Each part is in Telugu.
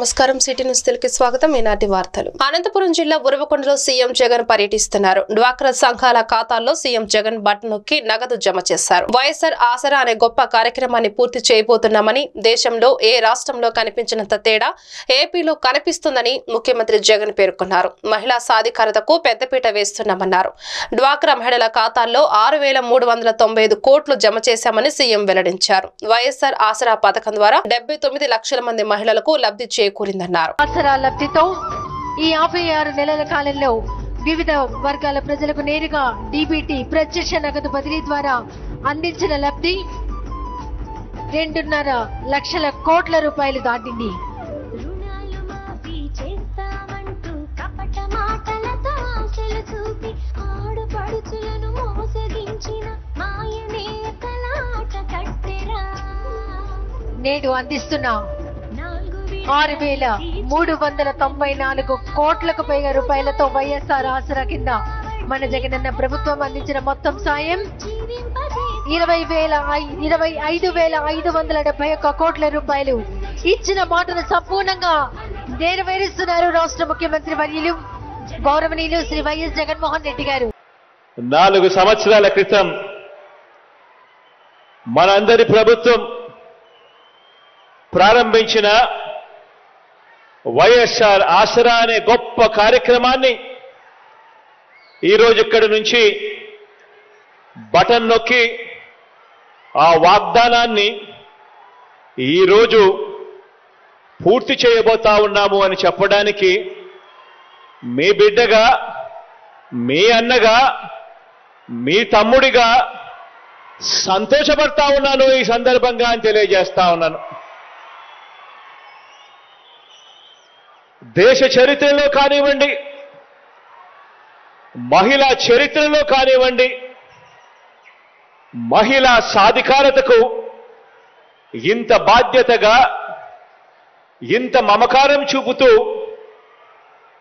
నమస్కారం సిటీ న్యూస్ తెలుగుకి స్వాగతం ఈనాటి వార్తలు అనంతపురం జిల్లా ఉరవకొండలో సీఎం జగన్ పర్యటిస్తున్నారు డ్వాక్రా సంఘాల ఖాతాల్లో సీఎం జగన్ బటన్ నొక్కి నగదు జమ చేశారు వైఎస్ఆర్ ఆసరా అనే గొప్ప కార్యక్రమాన్ని పూర్తి చేయబోతున్నామని దేశంలో ఏ రాష్ట్రంలో కనిపించినంత తేడా ఏపీలో కనిపిస్తుందని ముఖ్యమంత్రి జగన్ పేర్కొన్నారు మహిళా సాధికారతకు పెద్దపీట వేస్తున్నామన్నారు డ్వాక్రా మహిళల ఖాతాల్లో 6,395 కోట్లు జమ చేశామని సీఎం వెల్లడించారు వైఎస్ఆర్ ఆసరా పథకం ద్వారా 79 లక్షల మంది మహిళలకు లబ్ధి చేకూరిందన్నారు ఆసరా లబ్ధితో ఈ 56 నెలల కాలంలో వివిధ వర్గాల ప్రజలకు నేరుగా డీబీటీ ప్రత్యక్ష నగదు బదిలీ ద్వారా అందించిన లబ్ధి 2.5 లక్షల కోట్ల రూపాయలు దాటింది. నేడు అందిస్తున్న 6,394 కోట్లకు పైగా రూపాయలతో వైఎస్ఆర్ ఆసరా కింద మన జగనన్న ప్రభుత్వం అందించిన మొత్తం సాయం 25,571 కోట్ల రూపాయలు. ఇచ్చిన మాటను సంపూర్ణంగా నెరవేరుస్తున్నారు రాష్ట్ర ముఖ్యమంత్రి వర్యులు గౌరవనీయులు శ్రీ వైఎస్ జగన్మోహన్ రెడ్డి గారు. 4 సంవత్సరాల క్రితం మనందరి ప్రభుత్వం ప్రారంభించిన వైఎస్ఆర్ ఆసరా అనే గొప్ప కార్యక్రమాన్ని ఈరోజు ఇక్కడి నుంచి బటన్ నొక్కి ఆ వాగ్దానాన్ని ఈరోజు పూర్తి చేయబోతా ఉన్నాము అని చెప్పడానికి మీ బిడ్డగా, మీ అన్నగా, మీ తమ్ముడిగా సంతోషపడతా ఉన్నాను ఈ సందర్భంగా అని తెలియజేస్తా ఉన్నాను. దేశ చరిత్రలో కానివ్వండి, మహిళా చరిత్రలో కానివ్వండి, మహిళా సాధికారతకు ఇంత బాధ్యతగా, ఇంత మమకారం చూపుతూ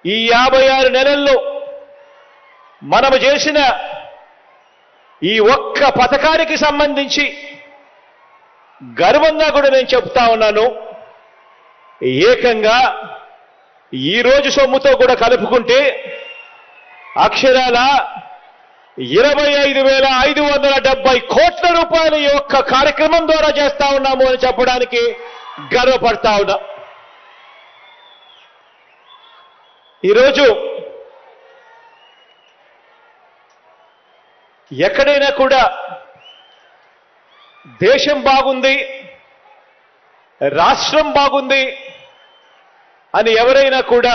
ఈ 56 నెలల్లో మనము చేసిన ఈ ఒక్క పథకానికి సంబంధించి గర్వంగా కూడా నేను చెప్తా ఉన్నాను. ఏకంగా ఈ రోజు సొమ్ముతో కూడా కలుపుకుంటే అక్షరాల 25,570 కోట్ల రూపాయలు ఈ ఒక్క కార్యక్రమం ద్వారా చేస్తా ఉన్నాము అని చెప్పడానికి గర్వపడతా ఉన్నా. ఈరోజు ఎక్కడైనా కూడా దేశం బాగుంది, రాష్ట్రం బాగుంది అని ఎవరైనా కూడా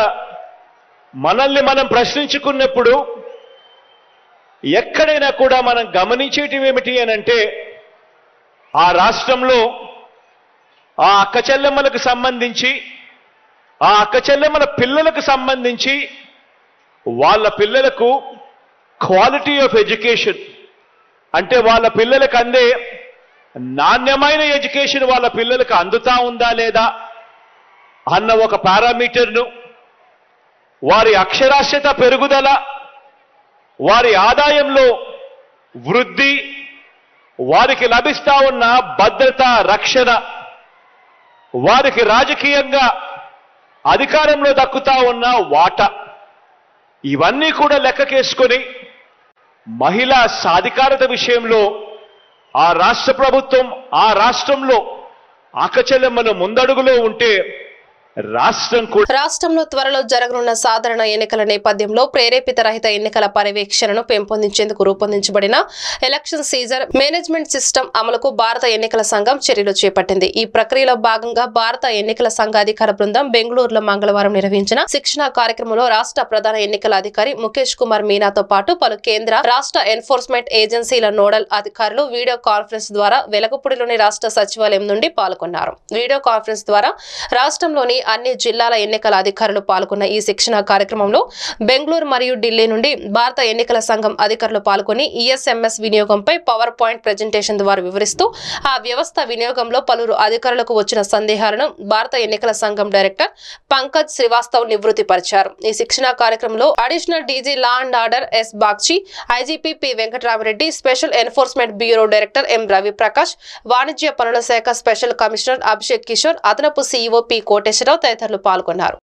మనల్ని మనం ప్రశ్నించుకున్నప్పుడు ఎక్కడైనా కూడా మనం గమనించేటివి ఏమిటి అనంటే ఆ రాష్ట్రంలో ఆ అక్క చెల్లెమ్మలకు సంబంధించి, ఆ అక్క చెల్లెమ్మల పిల్లలకు సంబంధించి వాళ్ళ పిల్లలకు క్వాలిటీ ఆఫ్ ఎడ్యుకేషన్ అంటే వాళ్ళ పిల్లలకు అందే నాణ్యమైన ఎడ్యుకేషన్ వాళ్ళ పిల్లలకు అందుతా ఉందా లేదా అన్న ఒక పారామీటర్ను, వారి అక్షరాస్యత పెరుగుదల, వారి ఆదాయంలో వృద్ధి, వారికి లభిస్తా ఉన్న భద్రత, రక్షణ, వారికి రాజకీయంగా అధికారంలో దక్కుతా ఉన్న వాటా, ఇవన్నీ కూడా లెక్కకేసుకొని మహిళా సాధికారత విషయంలో ఆ రాష్ట్ర ప్రభుత్వం ఆ రాష్ట్రంలో అక్కచెల్లెమ్మను ముందడుగులో ఉంటే రాష్ట్రంలో త్వరలో జరగనున్న సాధారణ ఎన్నికల నేపథ్యంలో ప్రేరేపిత రహిత ఎన్నికల పర్యవేక్షణను పెంపొందించేందుకు రూపొందించబడిన ఎలక్షన్ సీజర్ మేనేజ్మెంట్ సిస్టమ్ అమలుకు భారత ఎన్నికల సంఘం చర్యలు చేపట్టింది. ఈ ప్రక్రియలో భాగంగా భారత ఎన్నికల సంఘ అధికార బృందం బెంగళూరులో మంగళవారం నిర్వహించిన శిక్షణ కార్యక్రమంలో రాష్ట్ర ప్రధాన ఎన్నికల అధికారి ముఖేష్ కుమార్ మీనాతో పాటు పలు కేంద్ర, రాష్ట్ర ఎన్ఫోర్స్మెంట్ ఏజెన్సీల నోడల్ అధికారులు వీడియో కాన్ఫరెన్స్ ద్వారా వెలగపూడిలోని రాష్ట్ర సచివాలయం నుండి పాల్గొన్నారు. వీడియో కాన్ఫరెన్స్ ద్వారా రాష్ట్రంలోని అన్ని జిల్లాల ఎన్నికల అధికారులు పాల్గొన్న ఈ శిక్షణ కార్యక్రమంలో బెంగళూరు మరియు ఢిల్లీ నుండి భారత ఎన్నికల సంఘం అధికారులు పాల్గొని ఈఎస్ఎంఎస్ వినియోగంపై పవర్ పాయింట్ ప్రెజెంటేషన్ ద్వారా వివరిస్తూ ఆ వ్యవస్థ వినియోగంలో పలువురు అధికారులకు వచ్చిన సందేహాలను భారత ఎన్నికల సంఘం డైరెక్టర్ పంకజ్ శ్రీవాస్తవ్ నివృత్తిపరిచారు. ఈ శిక్షణ కార్యక్రమంలో additional DG law and order S Bagchi, IGP P Venkataramareddy, special enforcement bureau director M Ravi Prakash, వాణిజ్య పనుల శాఖ స్పెషల్ కమిషనర్ అభిషేక్ కిషోర్, అదనపు సీఈఓ పి కోటేశ్వరరావు, శ్రీనివాసరావు తదితరులు పాల్గొన్నారు.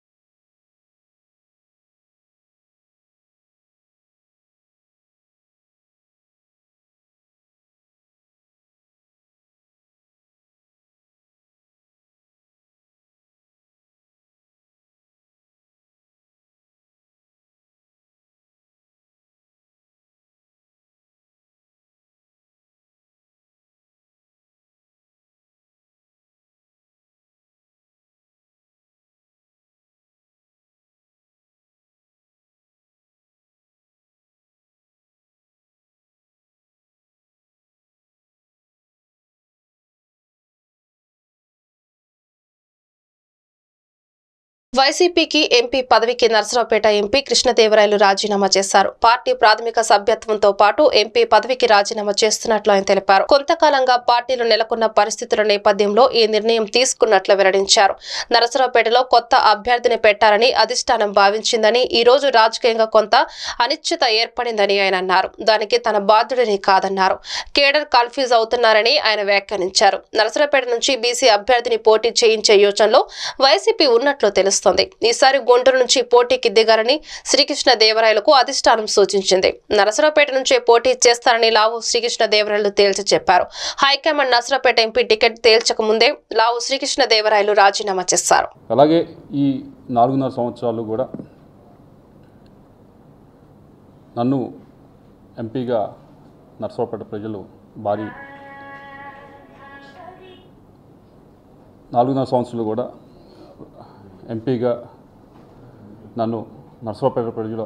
వైసీపీకి ఎంపీ పదవికి నరసరావుపేట ఎంపీ కృష్ణదేవరాయలు రాజీనామా చేశారు. పార్టీ ప్రాథమిక సభ్యత్వంతో పాటు ఎంపీ పదవికి రాజీనామా చేస్తున్నట్లు ఆయన తెలిపారు. కొంతకాలంగా పార్టీలో నెలకొన్న పరిస్థితుల నేపథ్యంలో ఈ నిర్ణయం తీసుకున్నట్లు వెల్లడించారు. నరసరావుపేటలో కొత్త అభ్యర్థిని పెట్టాలని అధిష్టానం భావించిందని, ఈ రోజు రాజకీయంగా కొంత అనిశ్చిత ఏర్పడిందని ఆయన అన్నారు. దానికి తన బాధ్యుడిని కాదన్నారు. కేడర్ కన్ఫ్యూజ్ అవుతున్నారని ఆయన వ్యాఖ్యానించారు. నరసరావుపేట నుంచి బీసీ అభ్యర్థిని పోటీ చేయించే యోచనలో వైసీపీ ఉన్నట్లు తెలుస్తుంది. ఈసారి గుంటూరు నుంచి పోటీకి దిగారని శ్రీకృష్ణదేవరాయలకు అధిష్టానం సూచించింది. నరసరావుపేట నుంచే పోటీ చేస్తారని లావు శ్రీకృష్ణదేవరాయలు తేల్చి చెప్పారు. హైకమాండ్ నరసరావుపేట ఎంపీ టికెట్ తేల్చక ముందే లావు శ్రీకృష్ణదేవరాయలు రాజీనామా చేశారు. అలాగే ఈ 4.5 సంవత్సరాలు కూడా నన్ను ఎంపీగా నరసరావుపేట ప్రజలు భారీ 4.5 సంవత్సరాలు కూడా ఎంపీగా నన్ను నరసరావుపేట ప్రజలు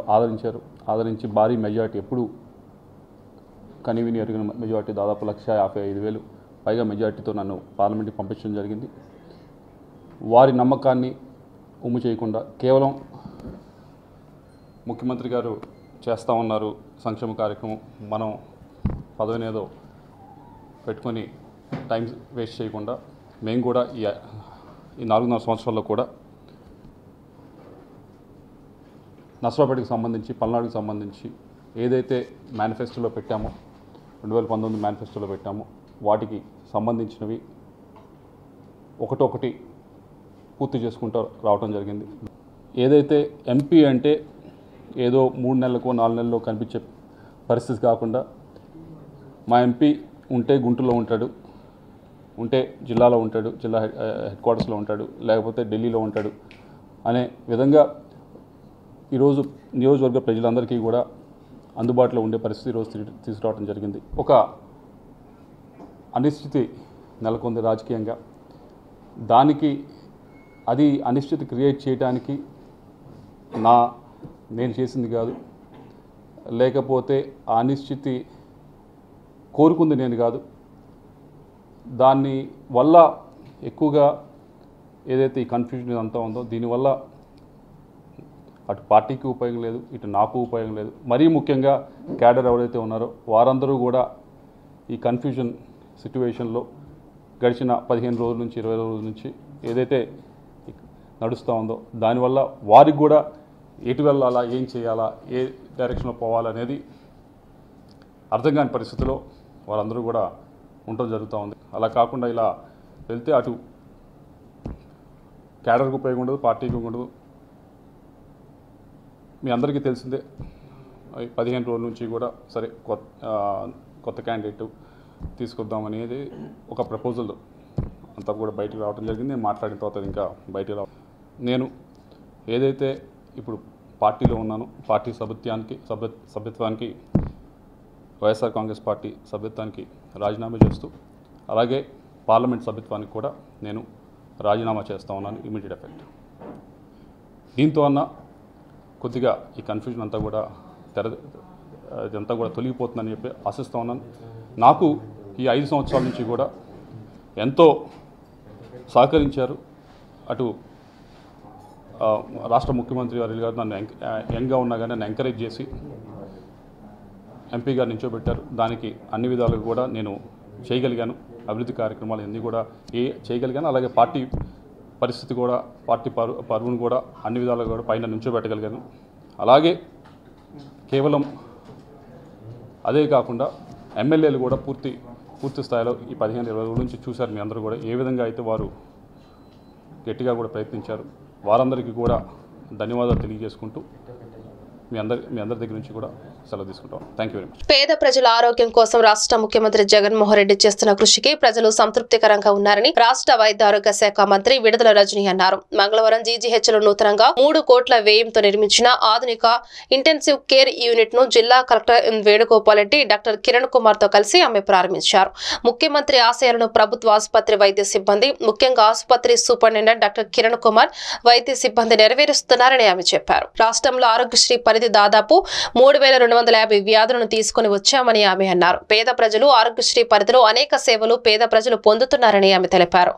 ఆదరించి భారీ మెజార్టీ, ఎప్పుడు కనివిని ఎరిగిన మెజార్టీ, దాదాపు 1,55,000 పైగా మెజార్టీతో నన్ను పార్లమెంట్కి పంపించడం జరిగింది. వారి నమ్మకాన్ని ఉమ్ము చేయకుండా కేవలం ముఖ్యమంత్రి గారు చేస్తూ ఉన్నారు సంక్షేమ కార్యక్రమం, మనం పదవినేదో పెట్టుకొని టైం వేస్ట్ చేయకుండా మేము కూడా ఈ 4.5 సంవత్సరాల్లో కూడా నరసరావుపేటకి సంబంధించి, పల్నాడుకి సంబంధించి ఏదైతే మేనిఫెస్టోలో పెట్టామో, 2019 మేనిఫెస్టోలో పెట్టామో వాటికి సంబంధించినవి ఒకటొకటి పూర్తి చేసుకుంటూ రావడం జరిగింది. ఏదైతే ఎంపీ అంటే ఏదో 3 నెలలకో 4 నెలల్లో కనిపించే పరిస్థితి కాకుండా, మా ఎంపీ ఉంటే గుంటూరులో ఉంటాడు, ఉంటే జిల్లాలో ఉంటాడు, జిల్లా హెడ్ క్వార్టర్స్లో ఉంటాడు, లేకపోతే ఢిల్లీలో ఉంటాడు అనే విధంగా ఈరోజు నియోజకవర్గ ప్రజలందరికీ కూడా అందుబాటులో ఉండే పరిస్థితి ఈరోజు తీసుకురావడం జరిగింది. ఒక అనిశ్చితి నెలకొంది రాజకీయంగా. దానికి అది అనిశ్చితి క్రియేట్ చేయడానికి నేను చేసింది కాదు, లేకపోతే ఆ అనిశ్చితి కోరుకుంది నేను కాదు. దాని వల్ల ఎక్కువగా ఏదైతే ఈ కన్ఫ్యూజన్ అంతా ఉందో దీనివల్ల అటు పార్టీకి ఉపయోగం లేదు, ఇటు నాకు ఉపయోగం లేదు. మరీ ముఖ్యంగా క్యాడర్ ఎవరైతే ఉన్నారో వారందరూ కూడా ఈ కన్ఫ్యూజన్ సిట్యువేషన్లో గడిచిన 15 రోజుల నుంచి 20 రోజుల నుంచి ఏదైతే నడుస్తూ ఉందో దానివల్ల వారికి కూడా ఎటు వెళ్ళాలా, ఏం చేయాలా, ఏ డైరెక్షన్లో పోవాలనేది అర్థం కాని పరిస్థితిలో వారందరూ కూడా ఉండటం జరుగుతూ ఉంది. అలా కాకుండా ఇలా వెళ్తే అటు క్యాడర్కి ఉపయోగం ఉండదు, పార్టీకి ఉండదు. మీ అందరికీ తెలిసిందే 15 రోజుల నుంచి కూడా సరే కొత్త క్యాండిడేట్ తీసుకొద్దామనేది ఒక ప్రపోజల్ అంతా కూడా బయటకు రావడం జరిగింది. నేను మాట్లాడిన తర్వాత ఇంకా బయటకు నేను ఏదైతే ఇప్పుడు పార్టీలో ఉన్నానో పార్టీ సభ్యత్వానికి వైఎస్ఆర్ కాంగ్రెస్ పార్టీ సభ్యత్వానికి రాజీనామా చేస్తూ, అలాగే పార్లమెంట్ సభ్యత్వానికి కూడా నేను రాజీనామా చేస్తూ ఉన్నాను ఇమీడియట్ ఎఫెక్ట్. దీంతో అన్న కొద్దిగా ఈ కన్ఫ్యూజన్ అంతా కూడా ఇదంతా కూడా తొలగిపోతుందని చెప్పి ఆశిస్తూ ఉన్నాను. నాకు ఈ 5 సంవత్సరాల నుంచి కూడా ఎంతో సహకరించారు. అటు రాష్ట్ర ముఖ్యమంత్రి గారు నన్ను యంగ్గా ఉన్నా కానీ నన్ను ఎంకరేజ్ చేసి ఎంపీగా నిల్చోబెట్టారు. దానికి అన్ని విధాలుగా కూడా నేను చేయగలిగాను. అభివృద్ధి కార్యక్రమాలు అన్నీ కూడా చేయగలిగాను. అలాగే పార్టీ పరిస్థితి కూడా, పార్టీ పరువును కూడా అన్ని విధాలుగా కూడా పైన నిల్చోబెట్టగలిగాను. అలాగే కేవలం అదే కాకుండా ఎమ్మెల్యేలు కూడా పూర్తి స్థాయిలో ఈ 15-20 రోజుల నుంచి చూశారు మీ అందరూ కూడా ఏ విధంగా అయితే వారు గట్టిగా కూడా ప్రయత్నించారు. వారందరికీ కూడా ధన్యవాదాలు తెలియజేసుకుంటూ మీ అందరి దగ్గర నుంచి కూడా సెలవు తీసుకుంటాం. Thank you very much. పేద ప్రజల ఆరోగ్యం కోసం రాష్ట్ర ముఖ్యమంత్రి జగన్మోహన్ రెడ్డి చేస్తున్న కృషికి ప్రజలు సంతృప్తికరంగా ఉన్నారని రాష్ట్ర వైద్య ఆరోగ్య శాఖ మంత్రి విడుదల రజని అన్నారు. మంగళవారం జీజీహెచ్లో నూతనంగా 3 కోట్ల వ్యయంతో నిర్మించిన ఆధునిక ఇంటెన్సివ్ కేర్ యూనిట్ ను జిల్లా కలెక్టర్ వేణుగోపాల్ రెడ్డి డాక్టర్ కిరణ్ కుమార్ తో కలిసి ఆమె ప్రారంభించారు. ముఖ్యమంత్రి ఆశయాలను ప్రభుత్వ ఆసుపత్రి వైద్య సిబ్బంది, ముఖ్యంగా ఆసుపత్రి సూపరింటెండెంట్ డాక్టర్ కిరణ్ కుమార్ వైద్య సిబ్బంది నెరవేరుస్తున్నారని ఆమె చెప్పారు. రాష్ట్రంలో ఆరోగ్యశ్రీ పరిధి దాదాపు 3250 వ్యాధులను తీసుకుని వచ్చామని ఆమె అన్నారు. పేద ప్రజలు ఆరోగ్యశ్రీ పరిధిలో అనేక సేవలు పేద ప్రజలు పొందుతున్నారని ఆమె తెలిపారు.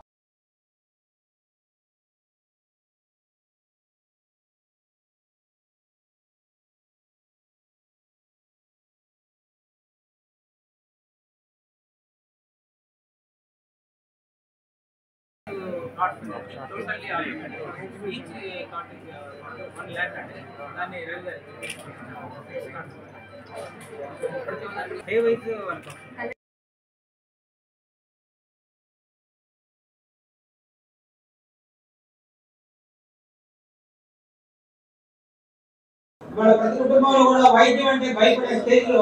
ప్రతి కుటుంబంలో కూడా వైద్యం అంటే భయపడే స్టేజ్ లో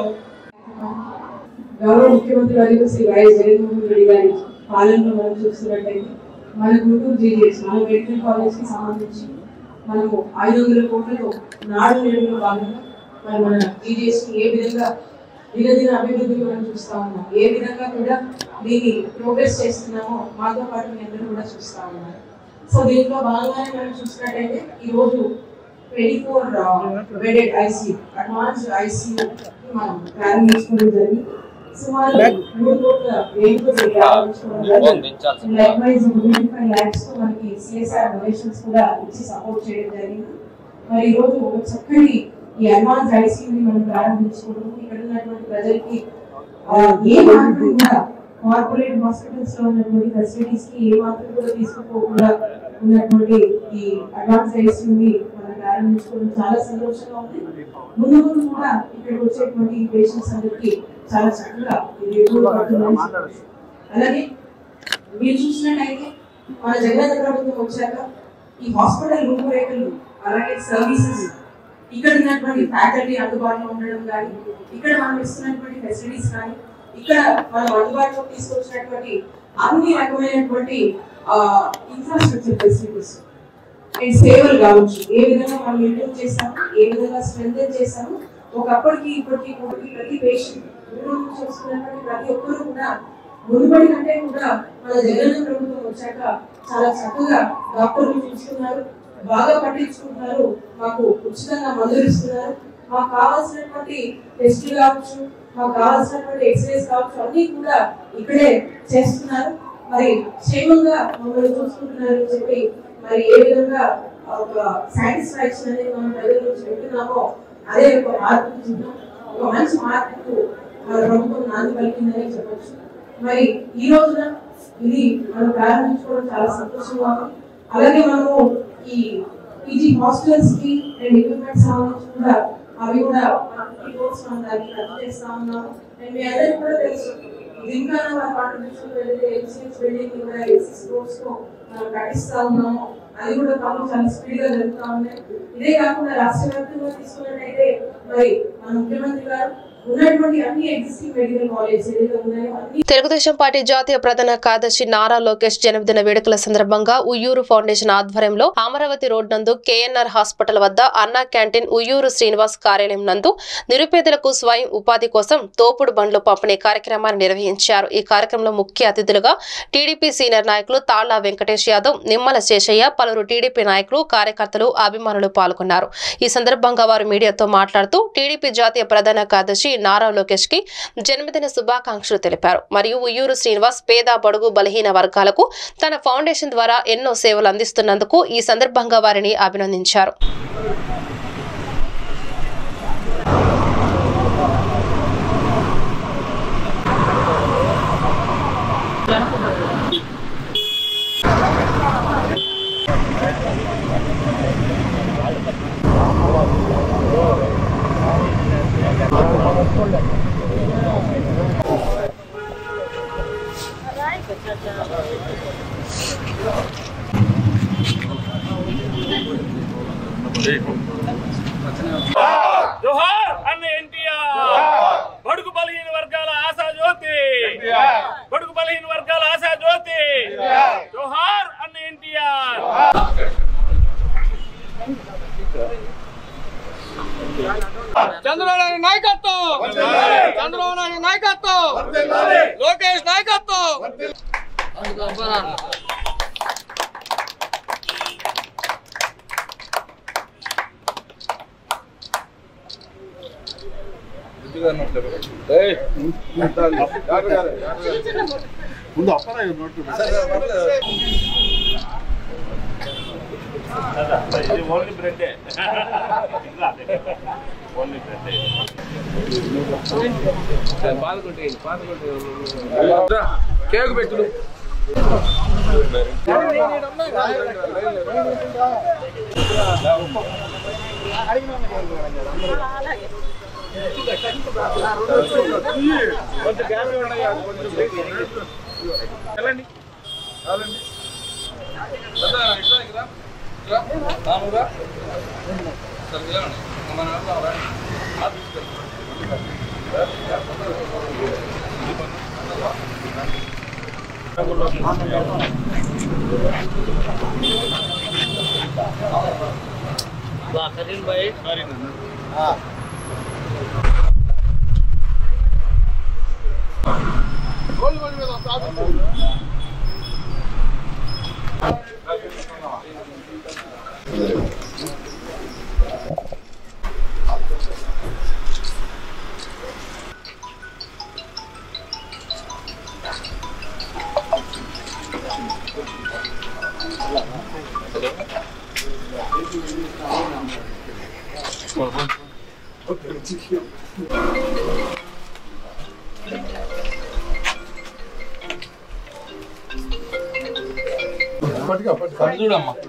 గౌరవ ముఖ్యమంత్రి వర్యులు శ్రీ వైఎస్ జగన్మోహన్ రెడ్డి గారి పాలనలో మనం చూస్తున్నట్టయితే మన గుంటూరు జీజీహెచ్ మన మెడికల్ కాలేజ్ కి సంబంధించి మనము 500 కోట్లతో నాడు నేడులో భాగంగా మన జీజీహెచ్ కి ఏ విధంగా దినదిన అభివృద్ధిని మనం చూస్తా ఉన్నాం, ఏ విధంగా కూడా దీన్ని ప్రోగ్రెస్ చేస్తున్నామో మాతో పాటు మీ అందరూ కూడా చూస్తా ఉన్నారు. సో దీంట్లో భాగంగానే మనం చూసినట్టయితే ఈరోజు 24 bedded ICU, advanced ICU మనం ప్రారంభించుకోవడం జరిగింది. సుమారు 3 కోట్ల వ్యయంతో ప్రారంభించుకోవడం జరిగింది. లైక్వైజ్ 25 lakhs తో మనకి CSR డొనేషన్స్ కూడా ఇచ్చి సపోర్ట్ చేయడం జరిగింది. మరి ఈరోజు ఒక చక్కటి ఈ అడ్వాన్స్ ఐసీయూని మనం ప్రారంభించుకోవడం, ఇక్కడ ఉన్నటువంటి ప్రజలకి ఏ మాత్రం కూడా కార్పొరేట్ హాస్పిటల్స్ లో ఉన్నటువంటి ఫెసిలిటీస్ కి ఏ మాత్రం కూడా తీసుకోకుండా ఉన్నటువంటి ఈ అడ్వాన్స్ ఐసీయూని మనం ప్రారంభించుకోవడం చాలా సంతోషంగా ఉంది. ముందు కూడా ఇక్కడికి వచ్చేటువంటి పేషెంట్స్ అందరికి చాలా చక్కగా ఇది అలాగే మీరు చూసినట్టయితే మన జగన్ ప్రభుత్వం వచ్చాక ఈ హాస్పిటల్ రూపురేఖలు అలాగే సర్వీసెస్ ఇక్కడ ఉన్నటువంటి ఫ్యాకల్టీ అందుబాటులో ఉండడం కానీ, ఇక్కడ మనం ఇస్తున్నటువంటి ఫెసిలిటీస్ కానీ, ఇక్కడ మనం అందుబాటులో తీసుకొచ్చినటువంటి అన్ని రకమైనటువంటి ఇన్ఫ్రాస్ట్రక్చర్ ఫెసిలిటీస్ అండ్ సేవలు కావచ్చు, ఏ విధంగా మనం ఇంప్రూవ్ చేస్తాము, ఏ విధంగా స్ట్రెంథెన్ చేస్తాము. ఒకప్పటికి ఇప్పటికి ప్రతి పేషెంట్ నుంచి వస్తున్నటువంటి ప్రతి ఒక్కరు కూడా మునుపటి కంటే కూడా మన జగన్ ప్రభుత్వం వచ్చాక చాలా చక్కగా డాక్టర్లు చూస్తున్నారు, బాగా పట్టించుకుంటున్నారు, మాకు ఉచితంగా మందులు ఇస్తున్నారు, మాకు కావాల్సినటువంటి టెస్టులు కావచ్చు, మాకు కావాల్సినటువంటి ఎక్స్రేస్ కావచ్చు అన్ని కూడా ఇక్కడే చేస్తున్నారు. మరి క్షేమంగా మమ్మల్ని చూసుకుంటున్నారు అని చెప్పి మరి ఏ విధంగా ఒక సాటిస్ఫాక్షన్ అనేది మనం ప్రజల నుంచి పెట్టున్నామో అదే ఒక మార్పు చూద్దాం, ఒక మంచి మార్పుకు మన ప్రభుత్వం నాంది పలికిందని చెప్పచ్చు. మరి ఈ రోజున ఇది మనం ప్రారంభించుకోవడం చాలా సంతోషంగా ఉంది. అలాగే మనము ఈ పీజీ హాస్టల్స్ కి అండ్ ఎక్విప్మెంట్ సంబంధించి కూడా అవి కూడా మనం దాన్ని రద్దు చేస్తా ఉన్నాము. అండ్ మీ అందరికీ కూడా తెలుసు ఇంకా మన కాంట్రిబ్యూషన్ వెళ్తే ఎక్స్చేంజ్ బిల్డింగ్ కూడా 86 crores తో మనం కట్టిస్తా ఉన్నాము. అది కూడా పనులు చాలా స్పీడ్ గా జరుగుతా ఉన్నాయి. ఇదే కాకుండా రాష్ట్ర వ్యాప్తంగా తీసుకున్నట్టయితే మరి మన ముఖ్యమంత్రి గారు ఉన్నటువంటి అన్ని ఎగ్జిస్టింగ్ మెడికల్ కాలేజెస్ ఏదైతే ఉన్నాయో తెలుగుదేశం పార్టీ జాతీయ ప్రధాన కార్యదర్శి నారా లోకేష్ జన్మదిన వేడుకల సందర్భంగా ఉయ్యూరు ఫౌండేషన్ ఆధ్వర్యంలో అమరావతి రోడ్ నందు కేఎన్ఆర్ హాస్పిటల్ వద్ద అన్నా క్యాంటీన్ ఉయ్యూరు శ్రీనివాస్ కార్యాలయం నందు నిరుపేదలకు స్వయం ఉపాధి కోసం తోపుడు బండ్లు పంపిణీ కార్యక్రమాన్ని నిర్వహించారు. ఈ కార్యక్రమంలో ముఖ్య అతిథులుగా టీడీపీ సీనియర్ నాయకులు తాళ్ల వెంకటేష్ యాదవ్, నిమ్మల శేషయ్య, పలువురు టీడీపీ నాయకులు, కార్యకర్తలు, అభిమానులు పాల్గొన్నారు. ఈ సందర్భంగా వారు మీడియాతో మాట్లాడుతూ టీడీపీ జాతీయ ప్రధాన కార్యదర్శి నారా లోకేష్ కి జన్మదిన శుభాకాంక్షలు తెలిపారు. మరియు ఉయ్యూరు శ్రీనివాస్ పేద బడుగు బలహీన వర్గాలకు తన ఫౌండేషన్ ద్వారా ఎన్నో సేవలు అందిస్తున్నందుకు ఈ సందర్భంగా వారిని అభినందించారు. జోహార్ అన్న ఎన్టీఆర్, బడుగు బలహీన వర్గాల ఆశా జ్యోతి, బడుగు బలహీన వర్గాల ఆశా జ్యోతి, జోహార్ అన్న ఎన్టీఆర్. చంద్రబాబు నాయుడు నాయకత్వం, చంద్రబాబు నాయుడు నాయకత్వం, లోకేష్ నాయకత్వం. ముందు అప్పరా నోట్ only bread, only bread. Cake పెట్టుడు. కొంచెం గ్యాప్ ఉన్నాయి, వెళ్ళండి. చూడమ్మా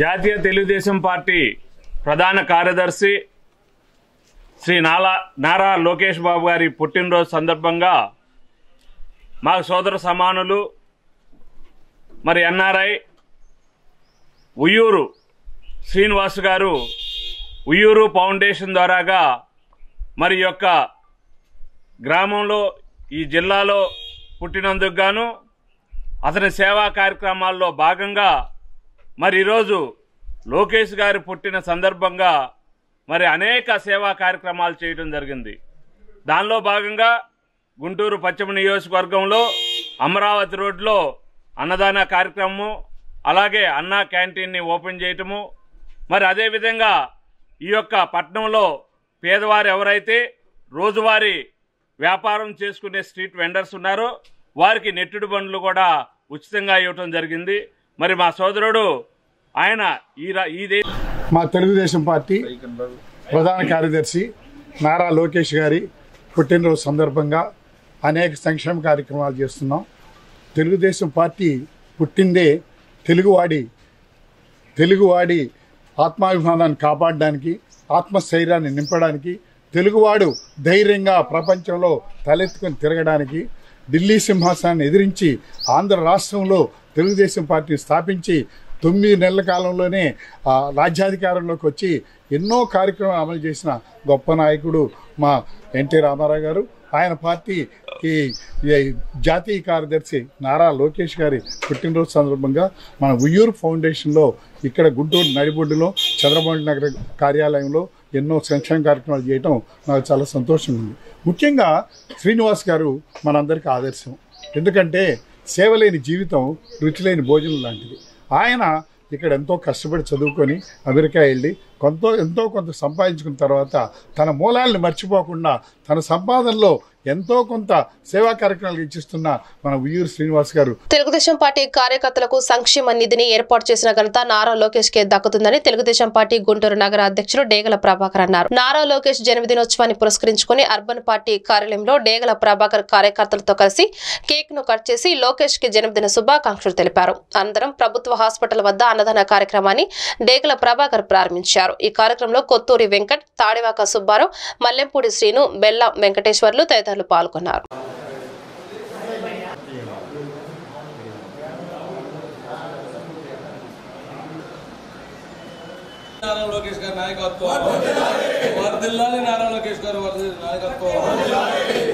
జాతీయ తెలుగుదేశం పార్టీ ప్రధాన కార్యదర్శి శ్రీ నారా లోకేష్ బాబు గారి పుట్టినరోజు సందర్భంగా మా సోదర సమానులు మరి ఎన్ఆర్ఐ ఉయ్యూరు శ్రీనివాస్ గారు ఉయ్యూరు ఫౌండేషన్ ద్వారాగా మరి యొక్క గ్రామంలో ఈ జిల్లాలో పుట్టినందుకు గాను అతని సేవా కార్యక్రమాల్లో భాగంగా మరి ఈరోజు లోకేష్ గారు పుట్టిన సందర్భంగా మరి అనేక సేవా కార్యక్రమాలు చేయడం జరిగింది. దానిలో భాగంగా గుంటూరు పశ్చిమ నియోజకవర్గంలో అమరావతి రోడ్లో అన్నదాన కార్యక్రమము, అలాగే అన్నా క్యాంటీన్ని ఓపెన్ చేయటము, మరి అదేవిధంగా ఈ యొక్క పట్టణంలో పేదవారు ఎవరైతే రోజువారీ వ్యాపారం చేసుకునే స్ట్రీట్ వెండర్స్ ఉన్నారో వారికి నెట్టుడు బండ్లు కూడా ఉచితంగా ఇవ్వటం జరిగింది. మరి మా సోదరుడు ఆయన మా తెలుగుదేశం పార్టీ ప్రధాన కార్యదర్శి నారా లోకేష్ గారి పుట్టినరోజు సందర్భంగా అనేక సంక్షేమ కార్యక్రమాలు చేస్తున్నాం. తెలుగుదేశం పార్టీ పుట్టిందే తెలుగువాడి ఆత్మాభిమానాన్ని కాపాడడానికి, ఆత్మస్థైర్యాన్ని నింపడానికి, తెలుగువాడు ధైర్యంగా ప్రపంచంలో తలెత్తుకొని తిరగడానికి, ఢిల్లీ సింహాసనాన్ని ఎదిరించి ఆంధ్ర రాష్ట్రంలో తెలుగుదేశం పార్టీని స్థాపించి 9 నెలల కాలంలోనే రాజ్యాధికారంలోకి వచ్చి ఎన్నో కార్యక్రమాలు అమలు చేసిన గొప్ప నాయకుడు మా ఎన్టీ రామారావు గారు. ఆయన పార్టీ ఈ జాతీయ కార్యదర్శి నారా లోకేష్ గారి పుట్టినరోజు సందర్భంగా మన ఉయ్యూరు ఫౌండేషన్లో ఇక్కడ గుంటూరు నడిబొడ్డులో చంద్రబాబు నగర్ కార్యాలయంలో ఎన్నో సంక్షేమ కార్యక్రమాలు చేయటం నాకు చాలా సంతోషంగా ఉంది. ముఖ్యంగా శ్రీనివాస్ గారు మనందరికీ ఆదర్శం. ఎందుకంటే సేవలేని జీవితం రుచిలేని భోజనం లాంటిది. ఆయన ఇక్కడ ఎంతో కష్టపడి చదువుకొని అమెరికా వెళ్ళి ఎంతో కొంత సంపాదించుకున్న తర్వాత తన మూలాలను మర్చిపోకుండా తన సంపాదనలో ఎంతో కొంత సేవా కార్యక్రమాలు ఇచ్చిస్తున్న మన ఉయ్యూరు శ్రీనివాస్ గారు. తెలుగుదేశం పార్టీ కార్యకర్తలకు సంక్షేమ నిధిని ఏర్పాటు చేసిన ఘనత నారా లోకేష్ కే దక్కుతుందని తెలుగుదేశం పార్టీ గుంటూరు నగర అధ్యక్షుడు డేగల ప్రభాకర్ అన్నారు. నారా లోకేష్ జన్మదినోత్సవాన్ని పురస్కరించుకుని అర్బన్ పార్టీ కార్యాలయంలో డేగల ప్రభాకర్ కార్యకర్తలతో కలిసి కేక్ ను కట్ చేసి లోకేష్ కి జన్మదిన శుభాకాంక్షలు తెలిపారు. అనంతరం ప్రభుత్వ హాస్పిటల్ వద్ద అన్నదాన కార్యక్రమాన్ని డేగల ప్రభాకర్ ప్రారంభించారు. ఈ కార్యక్రమంలో కొత్తూరి వెంకట్, తాడివాక సుబ్బారావు, మల్లెంపూడి శ్రీను, బెల్లం వెంకటేశ్వర్లు తదితరులు పాల్గొన్నారు. నారా లోకేష్ గారి నాయకత్వం వర్ధిల్లాలి. నారా లోకేష్ గారు నాయకత్వం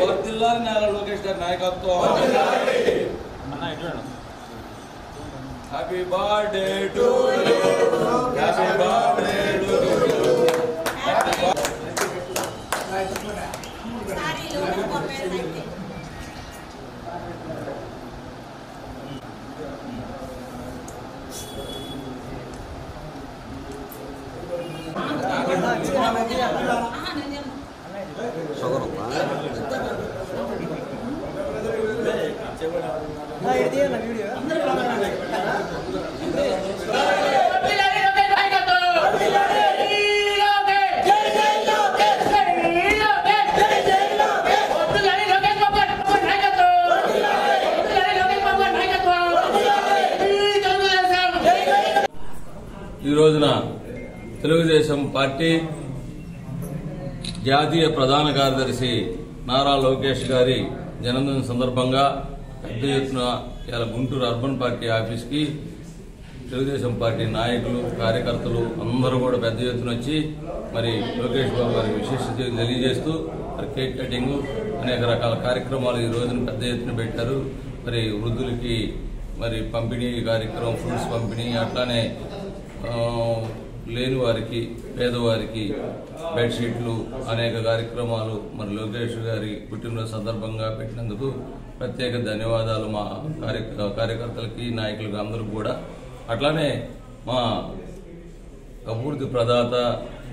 వర్ధిల్లాలి. నారా లోకేష్ గారి నాయకత్వం. Happy birthday to you. Happy birthday to you. ఈ రోజున తెలుగుదేశం పార్టీ జాతీయ ప్రధాన కార్యదర్శి నారా లోకేష్ గారి జన్మదిన సందర్భంగా పెద్ద ఎత్తున ఇలా గుంటూరు అర్బన్ పార్టీ ఆఫీస్కి తెలుగుదేశం పార్టీ నాయకులు, కార్యకర్తలు అందరూ కూడా పెద్ద ఎత్తున వచ్చి మరి లోకేష్ బాబు గారి విశిష్టత తెలియజేస్తూ మరి కేక్ కటింగ్ అనేక రకాల కార్యక్రమాలు ఈ రోజున పెద్ద ఎత్తున పెట్టారు. మరి వృద్ధులకి మరి పంపిణీ కార్యక్రమం, ఫ్రూట్స్ పంపిణీ, అట్లానే లేని వారికి, పేదవారికి బెడ్షీట్లు, అనేక కార్యక్రమాలు మరి లోకేష్ గారి పుట్టినరోజు సందర్భంగా పెట్టినందుకు ప్రత్యేక ధన్యవాదాలు మా కార్యకర్తలకి, నాయకులకి అందరూ కూడా. అట్లానే మా అభివృద్ధి ప్రదాత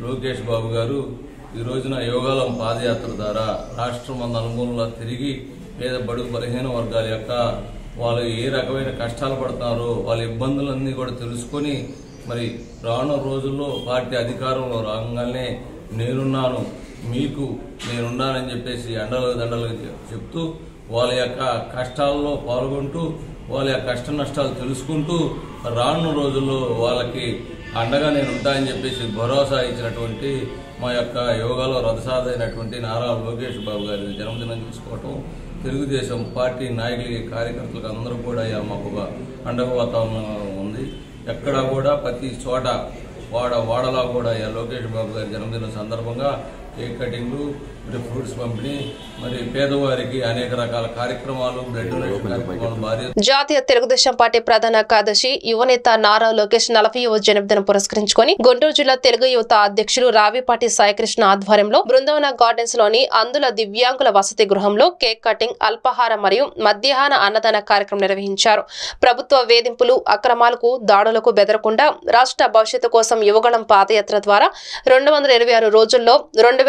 లోకేష్ బాబు గారు ఈ రోజున యోగాలం పాదయాత్ర ద్వారా రాష్ట్రం నలుమూలలా తిరిగి పేద బడుగు బలహీన వర్గాల యొక్క వాళ్ళు ఏ రకమైన కష్టాలు పడుతున్నారో వాళ్ళ ఇబ్బందులన్నీ కూడా తెలుసుకొని మరి రానున్న రోజుల్లో పార్టీ అధికారంలో రాగానే నేనున్నాను, మీకు నేనున్నానని చెప్పేసి అండలు దండలు చెప్తూ వాళ్ళ యొక్క కష్టాల్లో పాల్గొంటూ వాళ్ళ యొక్క కష్ట నష్టాలు తెలుసుకుంటూ రానున్న రోజుల్లో వాళ్ళకి అండగా నేను ఉంటానని చెప్పేసి భరోసా ఇచ్చినటువంటి మా యొక్క యోగాలో రథసాధైనటువంటి నారా లోకేష్ బాబు గారి జన్మదినం చేసుకోవటం తెలుగుదేశం పార్టీ నాయకులకి, కార్యకర్తలకు అందరూ కూడా మాకు ఒక అండగా వాతావరణం ఉంది. ఎక్కడా కూడా ప్రతి చోట వాడలా కూడా లోకేష్ బాబు గారి జన్మదిన సందర్భంగా కేక్ కటింగ్లు, మరి ఫ్రూట్స్ పంపిణీ, మరి పేదవారికి అనేక రకాల కార్యక్రమాలు, బ్లడ్ డొనేషన్ కార్యక్రమాలు భారీ. జాతీయ తెలుగుదేశం పార్టీ ప్రధాన కార్యదర్శి యువనేత నారా లోకేష్ 40వ జన్మదినం పురస్కరించుకొని గుంటూరు జిల్లా తెలుగు యువత అధ్యక్షులు రావిపాటి సాయికృష్ణ ఆధ్వర్యంలో బృందావన గార్డెన్స్ లోని అందుల దివ్యాంగుల వసతి గృహంలో కేక్ కటింగ్, అల్పాహార మరియు మధ్యాహ్న అన్నదాన కార్యక్రమం నిర్వహించారు. ప్రభుత్వ వేధింపులు, అక్రమాలకు, దాడులకు బెదరకుండా రాష్ట్ర భవిష్యత్తు కోసం యువగళం పాదయాత్ర ద్వారా 226 రోజుల్లో 2000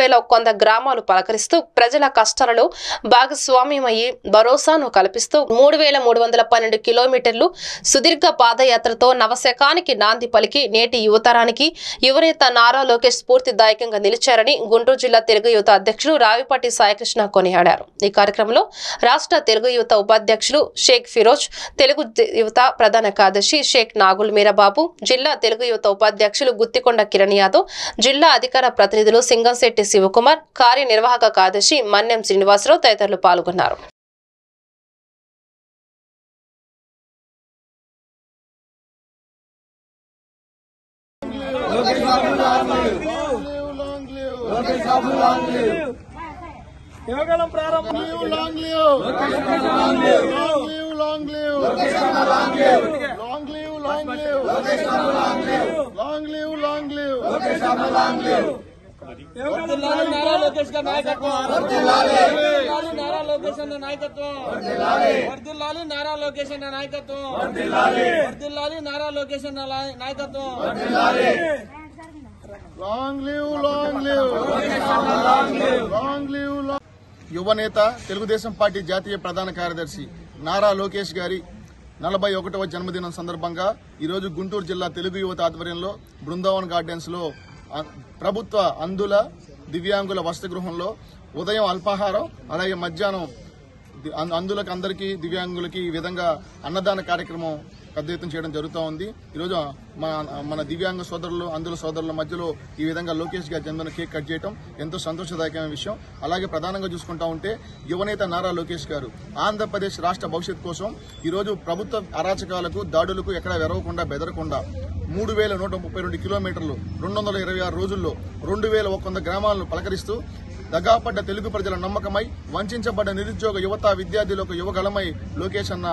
గ్రామాలు పలకరిస్తూ ప్రజల కష్టాలలో భాగస్వామ్యమయ్యి భరోసాను కల్పిస్తూ 3312 కిలోమీటర్లు సుదీర్ఘ పాదయాత్రతో నవశకానికి నాంది పలికి నేటి యువతరానికి యువనేత నారా లోకేష్ స్ఫూర్తిదాయకంగా నిలిచారని గుంటూరు జిల్లా తెలుగు యువత అధ్యక్షులు రావిపాటి సాయికృష్ణ కొనియాడారు. ఈ కార్యక్రమంలో రాష్ట్ర తెలుగు యువత ఉపాధ్యక్షులు షేక్ ఫిరోజ్, తెలుగు యువత ప్రధాన కార్యదర్శి షేక్ నాగుల్ మీరాబాబు, జిల్లా తెలుగు యువత ఉపాధ్యక్షులు గుత్తికొండ కిరణ్ యాదవ్, జిల్లా అధికార ప్రతినిధులు సింగంశెట్టి శివకుమార్, కార్యనిర్వాహక కార్యదర్శి మన్యం శ్రీనివాసరావు తదితరులు పాల్గొన్నారు. నారా లోకేష్ గారి నాయకత్వం వర్ధిల్లాలి. నారా లోకేష్ అన్న నాయకత్వం వర్ధిల్లాలి. నారా లోకేష్ అన్న నాయకత్వం వర్ధిల్లాలి. నారా లోకేష్ అన్న నాయకత్వం వర్ధిల్లాలి. Long live, long live, long live, long యువనేత తెలుగుదేశం పార్టీ జాతీయ ప్రధాన కార్యదర్శి నారా లోకేష్ గారి 41వ జన్మదినం సందర్భంగా ఈరోజు గుంటూరు జిల్లా తెలుగు యువత ఆధ్వర్యంలో బృందావన్ గార్డెన్స్ లో ప్రభుత్వ అంధుల దివ్యాంగుల వసతి గృహంలో ఉదయం అల్పాహారం అలాగే మధ్యాహ్నం అంధులకు అందరికీ దివ్యాంగులకి ఈ విధంగా అన్నదాన కార్యక్రమం పెద్ద ఎత్తున చేయడం జరుగుతూ ఉంది. ఈరోజు మన దివ్యాంగ సోదరులు అంధుల సోదరుల మధ్యలో ఈ విధంగా లోకేష్ గారి జన్మదిన కేక్ కట్ చేయడం ఎంతో సంతోషదాయకమైన విషయం. అలాగే ప్రధానంగా చూసుకుంటా ఉంటే యువనేత నారా లోకేష్ గారు ఆంధ్రప్రదేశ్ రాష్ట్ర భవిష్యత్ కోసం ఈరోజు ప్రభుత్వ అరాచకాలకు దాడులకు ఎక్కడా వెరవకుండా బెదరకుండా 3132 కిలోమీటర్లు 226 రోజుల్లో 2100 గ్రామాలను పలకరిస్తూ దగాపడ్డ తెలుగు ప్రజల నమ్మకమై వంచబడ్డ నిరుద్యోగ యువత విద్యార్థులకు యువగలమై లోకేష్ అన్న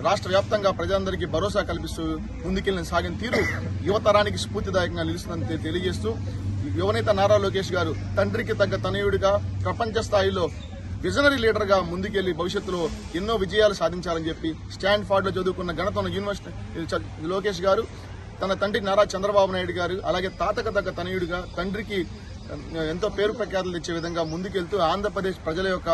రాష్ట్ర వ్యాప్తంగా ప్రజలందరికీ భరోసా కల్పిస్తూ ముందుకెళ్లిన సాగిన తీరు యువతరానికి స్ఫూర్తిదాయకంగా నిలుస్తుందని తెలియజేస్తూ యువనేత నారా లోకేష్ గారు తండ్రికి తగ్గ తనయుడిగా ప్రపంచ స్థాయిలో విజనరీ లీడర్ గా ముందుకెళ్లి భవిష్యత్తులో ఎన్నో విజయాలు సాధించాలని చెప్పి స్టాన్ఫోర్డ్ లో చదువుకున్న ఘనత యూనివర్సిటీ లోకేష్ గారు తన తండ్రి నారా చంద్రబాబు నాయుడు గారు అలాగే తాతకు తగ్గ తనయుడిగా తండ్రికి ఎంతో పేరు ప్రఖ్యాతులు తెచ్చే విధంగా ముందుకెళ్తూ ఆంధ్రప్రదేశ్ ప్రజల యొక్క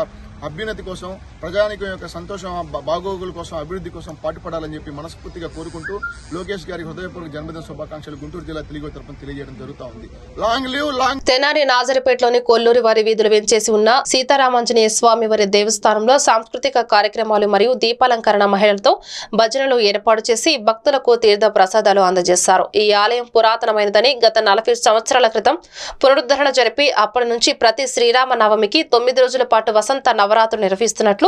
అభ్యున్నతి కోసం ప్రజానికం యొక్క సంతోషం బాగోగుల కోసం అభివృద్ధి కోసం పాటుపడాలని చెప్పి మనస్ఫూర్తిగా కోరుకుంటూ లోకేష్ గారి హృదయపూర్వక జన్మదిన శుభాకాంక్షలు గుంటూరు జిల్లా తెలుగు తరపున తెలియజేయడం జరుగుతూ ఉంది. Long live long. తెనాలి నాజరిపేటలోని కొల్లూరి వారి వీధులు వెంచేసి ఉన్న సీతారామాంజనేయ స్వామి వారి దేవస్థానంలో సాంస్కృతిక కార్యక్రమాలు మరియు దీపాలంకరణ మహిళలతో భజనలు ఏర్పాటు చేసి భక్తులకు తీర్థ ప్రసాదాలు అందజేశారు. ఈ ఆలయం పురాతనమైనదని గత 40 సంవత్సరాల క్రితం పునరుద్ధరణ జరిపి అప్పటి నుంచి ప్రతి శ్రీరామ నవమికి 9 రోజుల పాటు వసంత నవరాత్రులు నిర్వహిస్తున్నట్లు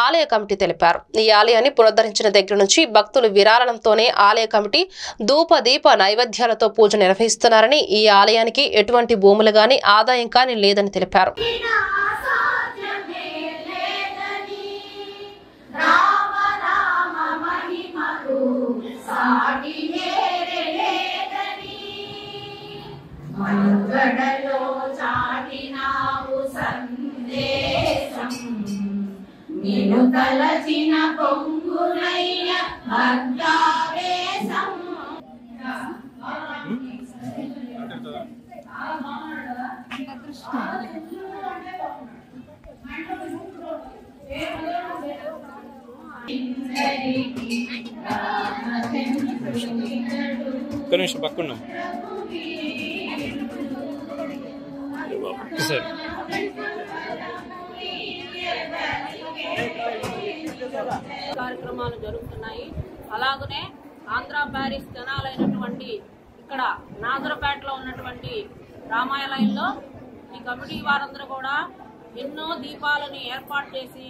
ఆలయ కమిటీ తెలిపారు. ఈ ఆలయాన్ని పునరుద్ధరించిన దగ్గర నుంచి భక్తులు విరాళంతోనే ఆలయ కమిటీ ధూప దీప నైవేద్యాలతో పూజ నిర్వహిస్తున్నారని, ఈ ఆలయానికి ఎటువంటి భూములు గాని ఆదాయం కానీ లేదని తెలిపారు. నిన్ను తలచిన పొంగునయ్య భక్తావేశం ఒక్క నిమిషం పక్కన్నాం సార్. కార్యక్రమాలు జరుగుతున్నాయి. అలాగనే ఆంధ్ర ప్యారిస్ జనాలైనటువంటి ఇక్కడ నాజరపేటలో ఉన్నటువంటి రామాలయంలో ఈ కమిటీ వారందరూ కూడా ఎన్నో దీపాలను ఏర్పాటు చేసి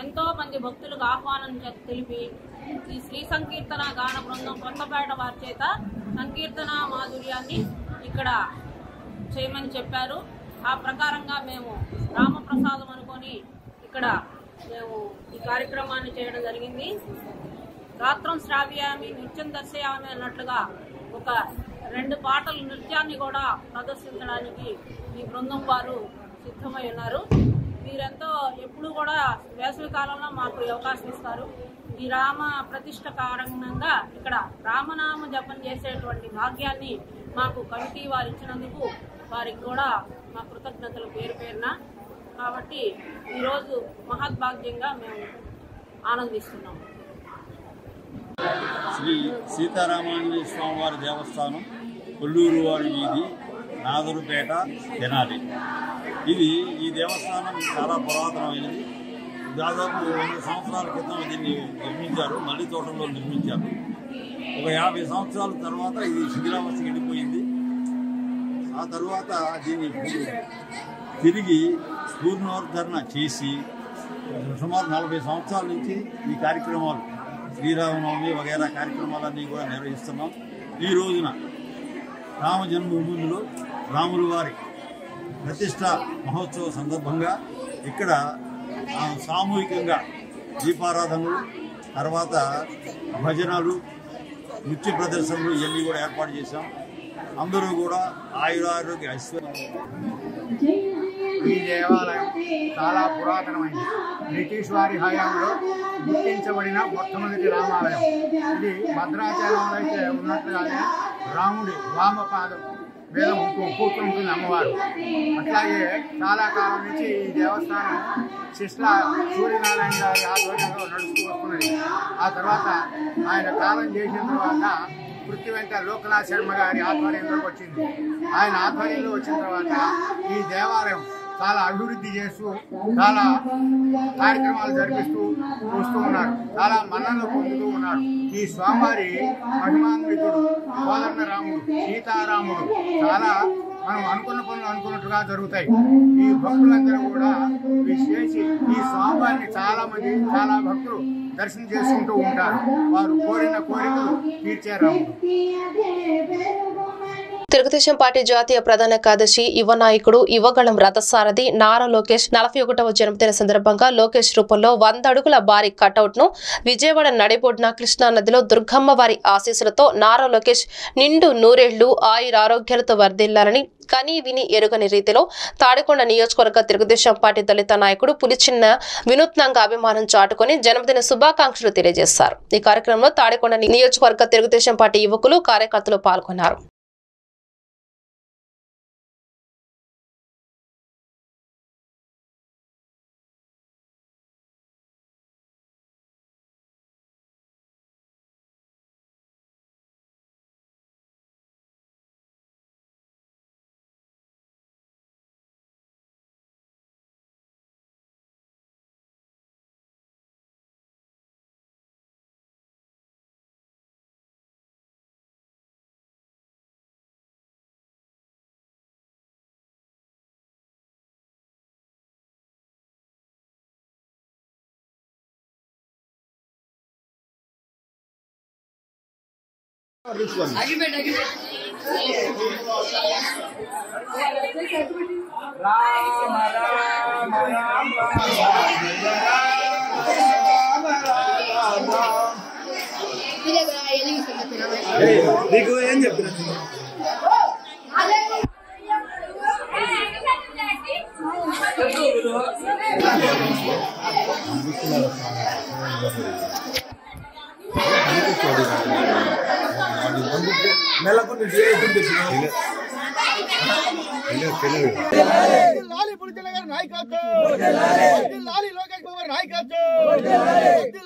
ఎంతో మంది భక్తులకు ఆహ్వానం తెలిపి ఈ శ్రీ సంకీర్తన గాన బృందం కొత్తపేట వారి చేత సంకీర్తన మాధుర్యాన్ని ఇక్కడ చేయమని చెప్పారు. ఆ ప్రకారంగా మేము రామప్రసాదం అనుకొని ఇక్కడ మేము ఈ కార్యక్రమాన్ని చేయడం జరిగింది. రాత్రం శ్రావ్యామి నృత్యం దర్శయామి అన్నట్లుగా ఒక 2 పాటల నృత్యాన్ని కూడా ప్రదర్శించడానికి ఈ బృందం వారు సిద్ధమై ఉన్నారు. వీరెంతో ఎప్పుడు కూడా వేసవి కాలంలో మాకు అవకాశం ఇస్తారు. ఈ రామ ప్రతిష్ట కారణంగా ఇక్కడ రామనామ జపం చేసేటువంటి భాగ్యాన్ని మాకు కమిటీ వారు ఇచ్చినందుకు వారికి కూడా మా కృతజ్ఞతలు పేరు పేరున. కాబట్టి ఈరోజు మహద్భాగ్యంగా మేము ఆనందిస్తున్నాం. శ్రీ సీతారామాంజనేయ స్వామివారి దేవస్థానం కొల్లూరు వారి వీధి నాదరుపేట తెనాలి. ఈ దేవస్థానం చాలా పురాతనమైనది. దాదాపు 100 సంవత్సరాల క్రితం దీన్ని నిర్మించారు, మల్లి తోటలో నిర్మించారు. ఒక 50 సంవత్సరాల తర్వాత ఇది శిథిలావస్థకి వెళ్ళిపోయింది. ఆ తర్వాత దీన్ని తిరిగి పూర్ణోద్ధరణ చేసి సుమారు 40 సంవత్సరాల నుంచి ఈ కార్యక్రమాలు శ్రీరామనవమి వగైరా కార్యక్రమాలన్నీ కూడా నిర్వహిస్తున్నాం. ఈ రోజున రామ జన్మభూమిలో రాముల వారి ప్రతిష్ట మహోత్సవ సందర్భంగా ఇక్కడ సామూహికంగా దీపారాధనలు, తర్వాత భజనలు, నృత్య ప్రదర్శనలు ఇవన్నీ కూడా ఏర్పాటు చేశాం. అందరూ కూడా ఆయురారోగ్య ఐశ్వర్యం. ఈ దేవాలయం చాలా పురాతనమైంది. బ్రిటిష్ వారి హయాంలో గుర్తించబడిన మొట్టమొదటి రామాలయం ఇది. భద్రాచలంలో అయితే ఉన్నట్లుగానే రాముడి వామపాదం మీద కూర్చుంటుంది అమ్మవారు. అట్లాగే చాలా కాలం నుంచి ఈ దేవస్థానం శిష్ల సూర్యనారాయణ గారి ఆధ్వర్యంలో నడుస్తూ వస్తున్నది. ఆ తర్వాత ఆయన కాలం చేసిన తర్వాత వృత్తి వెంట లోకనాథ్ శర్మ గారి ఆధ్వర్యంలోకి వచ్చింది. ఆయన ఆధ్వర్యంలో వచ్చిన తర్వాత ఈ దేవాలయం చాలా అభివృద్ధి చేస్తూ చాలా కార్యక్రమాలు జరిపిస్తూ వస్తూ ఉన్నారు. చాలా మన్ననలు పొందుతూ ఉన్నారు. ఈ స్వామివారి మహిమాన్వితుడు కోదండరాముడు సీతారాముడు చాలా మనం అనుకున్న పనులు అనుకున్నట్టుగా జరుగుతాయి. ఈ భక్తులందరూ కూడా విశేషి ఈ స్వామివారిని చాలా మంది చాలా భక్తులు దర్శనం చేసుకుంటూ ఉంటారు. వారు కోరిన కోరికలు తీర్చే రాముడు. తెలుగుదేశం పార్టీ జాతీయ ప్రధాన కార్యదర్శి యువ నాయకుడు యువగళం రథసారథి నారా లోకేష్ 41వ జన్మదిన సందర్భంగా లోకేష్ రూపంలో 100 అడుగుల భారీ కటౌట్ ను విజయవాడ నడిబొడ్డున కృష్ణా నదిలో దుర్గమ్మ వారి ఆశీస్సులతో నారా లోకేష్ నిండు నూరేళ్లు ఆయురారోగ్యాలతో వర్ధిల్లాలని కనీ విని ఎరుగని రీతిలో తాడికొండ నియోజకవర్గ తెలుగుదేశం పార్టీ దళిత నాయకుడు పులిచిన్న వినూత్నంగా అభిమానం చాటుకుని జన్మదిన శుభాకాంక్షలు తెలియజేశారు. ఈ కార్యక్రమంలో తాడికొండ నియోజకవర్గ తెలుగుదేశం పార్టీ యువకులు కార్యకర్తలు పాల్గొన్నారు. నీకు ఏం చెప్తున్నా నెలకు లాలి పులిచెల్ల గారి నాయకత్వం, లాలి లోకేష్ బాబు గారి నాయకత్వం,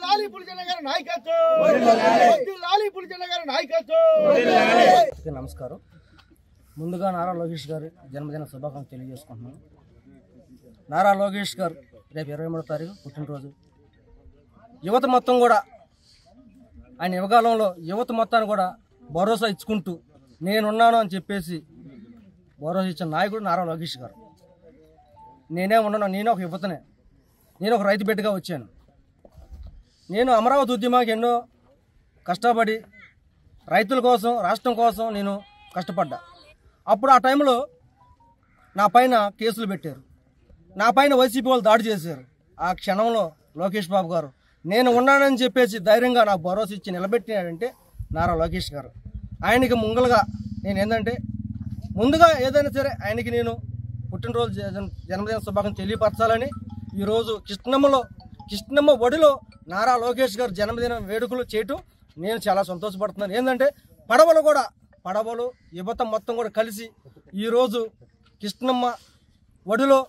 లాలి పులిచెల్ల గారి నాయకత్వం, లాలి పులిచెల్ల గారి నాయకత్వం. నమస్కారం. ముందుగా నారా లోకేష్ గారి జన్మదిన శుభాకాంక్షలు తెలియజేసుకుంటున్నాను. నారా లోకేష్ గారు రేపు 23వ తారీఖు పుట్టినరోజు. యువత మొత్తం కూడా ఆయన యువకాలంలో యువత మొత్తాన్ని కూడా భరోసా ఇచ్చుకుంటూ నేనున్నాను అని చెప్పేసి భరోసా ఇచ్చిన నాయకుడు నారా లోకేష్ గారు. నేనే ఉన్నాను, నేను ఒక యువతనే, నేను ఒక రైతు బిడ్డగా వచ్చాను. నేను అమరావతి ఉద్యమానికి ఎన్నో కష్టపడి రైతుల కోసం రాష్ట్రం కోసం నేను కష్టపడ్డా. అప్పుడు ఆ టైంలో నా పైన కేసులు పెట్టారు, నా పైన వైసీపీ వాళ్ళు దాడి చేశారు. ఆ క్షణంలో లోకేష్ బాబు గారు నేను ఉన్నానని చెప్పేసి ధైర్యంగా నాకు భరోసా ఇచ్చి నిలబెట్టినాడంటే నారా లోకేష్ గారు. ఆయనకి ముంగలుగా నేను ఏంటంటే ముందుగా ఏదైనా సరే ఆయనకి నేను పుట్టినరోజు జన్మదిన శుభాకాంక్షలు తెలియపరచాలని ఈరోజు కృష్ణమ్మ ఒడిలో నారా లోకేష్ గారు జన్మదిన వేడుకలు చేయటం నేను చాలా సంతోషపడుతున్నాను. ఏంటంటే పడవలు యువత మొత్తం కూడా కలిసి ఈరోజు కృష్ణమ్మ ఒడిలో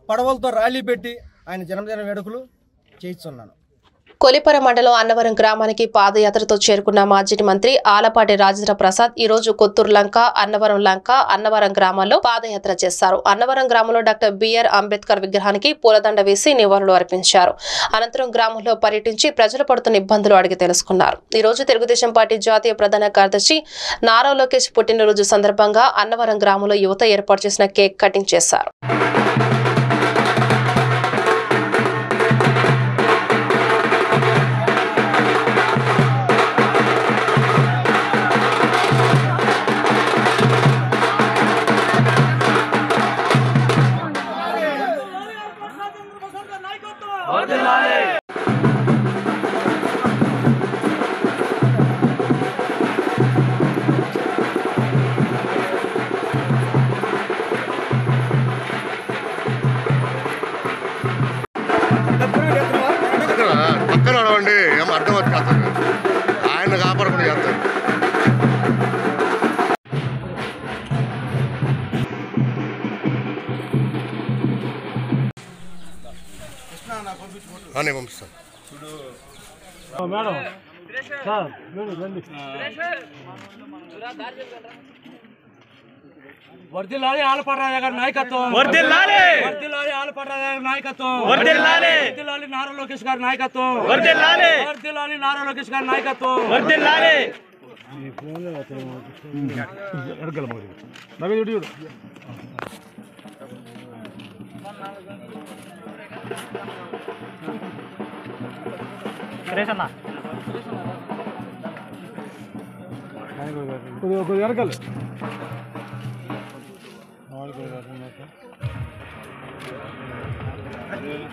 పడవలతో ర్యాలీ పెట్టి ఆయన జన్మదిన వేడుకలు చేయిస్తున్నాను. కొలిపర మండలం అన్నవరం గ్రామానికి పాదయాత్రతో చేరుకున్న మాజీ మంత్రి ఆలపాటి రాజేంద్ర ప్రసాద్ ఈ రోజు కొత్తూరు లంక, అన్నవరం గ్రామాల్లో పాదయాత్ర చేశారు. అన్నవరం గ్రామంలో డాక్టర్ బిఆర్ అంబేద్కర్ విగ్రహానికి పూలదండ వేసి నివాళులు అర్పించారు. అనంతరం గ్రామంలో పర్యటించి ప్రజలు పడుతున్న ఇబ్బందులు అడిగి తెలుసుకున్నారు. ఈ రోజు తెలుగుదేశం పార్టీ జాతీయ ప్రధాన కార్యదర్శి నారా లోకేష్ పుట్టినరోజు సందర్భంగా అన్నవరం గ్రామంలో యువత ఏర్పాటు చేసిన కేక్ కటింగ్ చేశారు. పక్కన నడవండి, ఏమో అర్థం వచ్చేస్తారు, ఆయన కాపాడకుండా చేస్తారు. నేను పంపిస్తాను. మేడం సార్ రండి. వర్ధిల్లాలి ఆలపాటి గారి నాయకత్వం. వర్ధిల్లాలి ఆలపాటి గారి నాయకత్వం. వర్ధిల్లాలి నారా లోకేష్ గారి నాయకత్వం. వర్ధిల్లాలి నారా లోకేష్ గారి నాయకత్వం. వర్ధిల్లాలి. కొద్దిగా ఎరగలు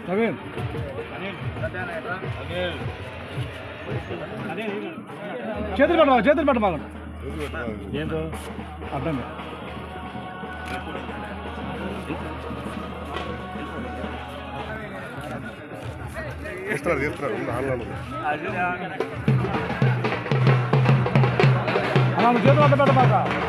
నవీన్ చేతులు పెట్ట ఏంటో అర్థం చేస్తున్నారు చేతులు పెట్ట